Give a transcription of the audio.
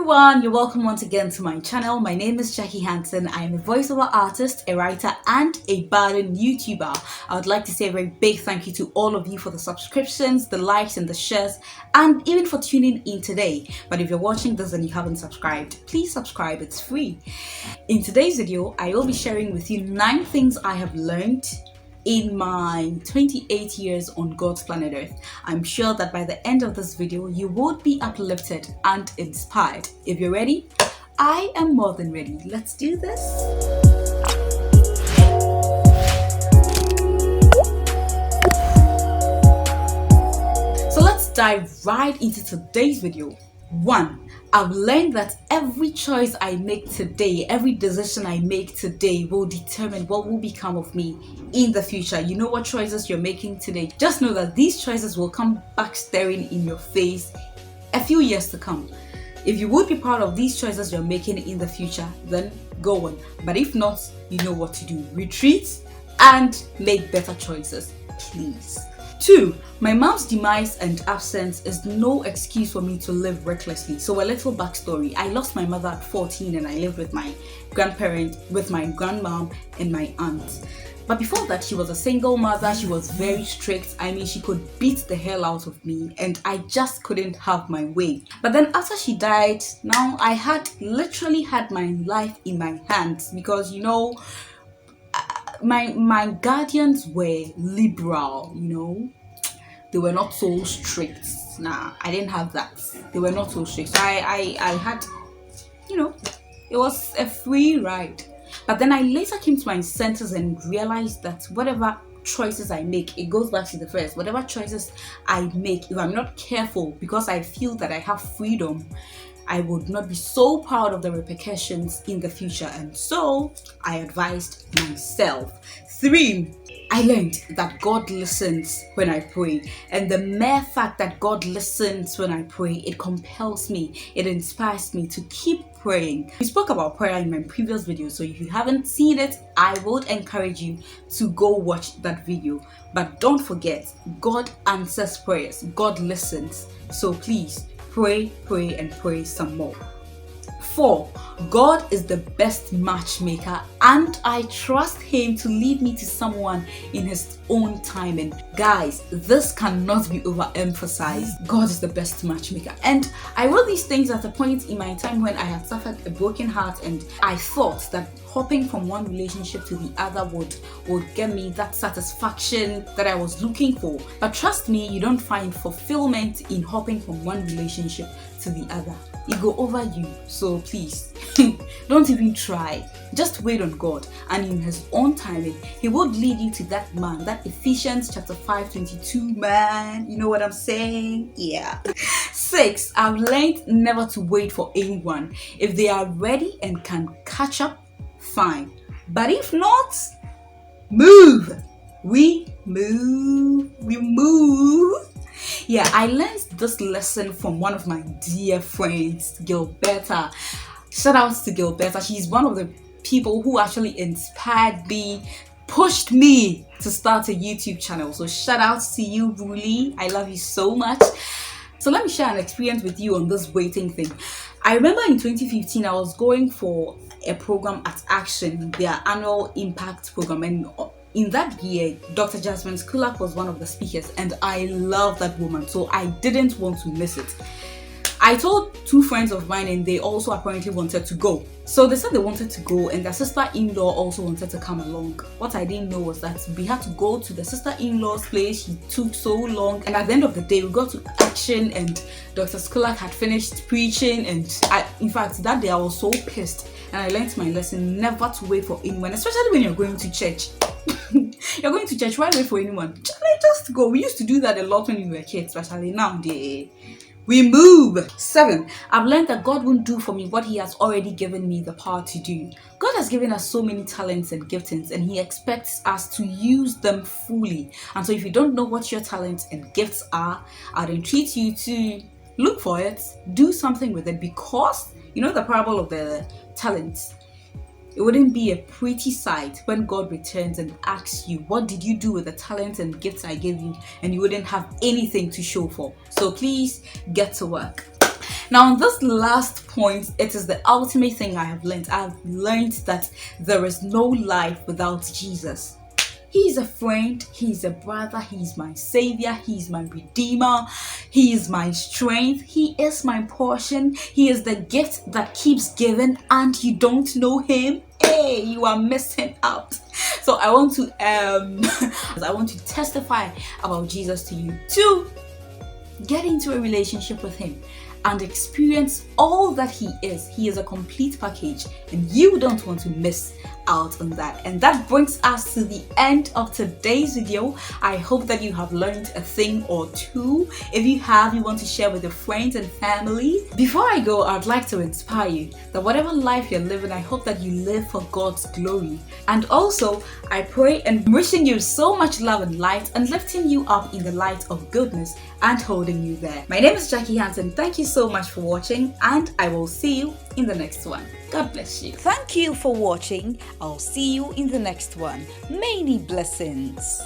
everyone, you're welcome once again to my channel. My name is Hanson. I am a voiceover artist, a writer, and a budding YouTuber. I would like to say a very big thank you to all of you for the subscriptions, the likes, and the shares, and even for tuning in today. But if you're watching this and you haven't subscribed, please subscribe, it's free. In today's video, I will be sharing with you 9 things I have learned in my 28 years on God's planet Earth. I'm sure that by the end of this video, you would be uplifted and inspired. If you're ready, I am more than ready. Let's do this. So let's dive right into today's video. 1. I've learned that every choice I make today, every decision I make today will determine what will become of me in the future. You know what choices you're making today? Just know that these choices will come back staring in your face a few years to come. If you would be proud of these choices you're making in the future, then go on. But if not, you know what to do. Retreat and make better choices, please. 2. My mom's demise and absence is no excuse for me to live recklessly. So a little backstory. I lost my mother at 14 and I lived with my grandparent, with my grandmom and my aunt. But before that, she was a single mother. She was very strict. I mean, she could beat the hell out of me and I just couldn't have my way. But then after she died, now I had literally had my life in my hands because, you know, my guardians were liberal, you know. They were not so strict. Nah, I didn't have that. They were not so strict. So I had, you know, it was a free ride. But then I later came to my senses and realized that whatever choices I make, it goes back to the first. Whatever choices I make, if I'm not careful, because I feel that I have freedom, I would not be so proud of the repercussions in the future, and so I advised myself. 3. I learned that God listens when I pray, and the mere fact that God listens when I pray, it compels me, it inspires me to keep praying. We spoke about prayer in my previous video, so if you haven't seen it, I would encourage you to go watch that video. But don't forget, God answers prayers, God listens, so please pray, pray, and pray some more. 4. God is the best matchmaker and I trust him to lead me to someone in his own time. And guys, this cannot be overemphasized. God is the best matchmaker. And I wrote these things at a point in my time when I had suffered a broken heart and I thought that hopping from one relationship to the other would get me that satisfaction that I was looking for. But trust me, you don't find fulfillment in hopping from one relationship to the other. It go over you. So please, don't even try. Just wait on God, and in his own timing, he would lead you to that man, that Ephesians chapter 5:22 man. You know what I'm saying? Yeah. 6. I've learned never to wait for anyone. If they are ready and can catch up, fine. But if not, move. We move. Yeah, I learned this lesson from one of my dear friends, Gilberta. Shout out to Gilberta. She's one of the people who actually inspired me, pushed me to start a YouTube channel. So shout out to you, Ruli. I love you so much. So let me share an experience with you on this waiting thing. I remember in 2015, I was going for a program at Action, their annual impact program, and in that year, Dr. Jasmine Skulak was one of the speakers, and I love that woman, so I didn't want to miss it. I told 2 friends of mine, and they also apparently wanted to go. So they said they wanted to go, and their sister-in-law also wanted to come along. What I didn't know was that we had to go to the sister-in-law's place. She took so long, and at the end of the day, we got to Action, and Dr. Skulak had finished preaching, and in fact, that day I was so pissed, and I learned my lesson never to wait for anyone, especially when you're going to church. You're going to church, why wait for anyone? Just go. We used to do that a lot when we were kids, especially now we move. 7. I've learned that God won't do for me what he has already given me the power to do. God has given us so many talents and giftings, and he expects us to use them fully. And so if you don't know what your talents and gifts are, I'd entreat you to look for it, do something with it, because you know the parable of the talents. It wouldn't be a pretty sight when God returns and asks you, what did you do with the talents and gifts I gave you? And you wouldn't have anything to show for. So please get to work. Now, on this last point, it is the ultimate thing I have learned. I've learned that there is no life without Jesus. He's a friend, he's a brother, he's my savior, he's my redeemer, he is my strength, he is my portion, he is the gift that keeps giving, and you don't know him, hey, you are missing out. So I want to I want to testify about Jesus to you, to get into a relationship with him and experience all that he is. He is a complete package, and you don't want to miss out on that. And that brings us to the end of today's video. I hope that you have learned a thing or two. If you have, you want to share with your friends and family. Before I go, I'd like to inspire you that whatever life you're living, I hope that you live for God's glory. And also, I pray and wishing you so much love and light, and lifting you up in the light of goodness and holding you there. My name is Jackie Hanson. Thank you so much for watching, and I will see you in the next one. God bless you. Thank you for watching. I'll see you in the next one. Many blessings.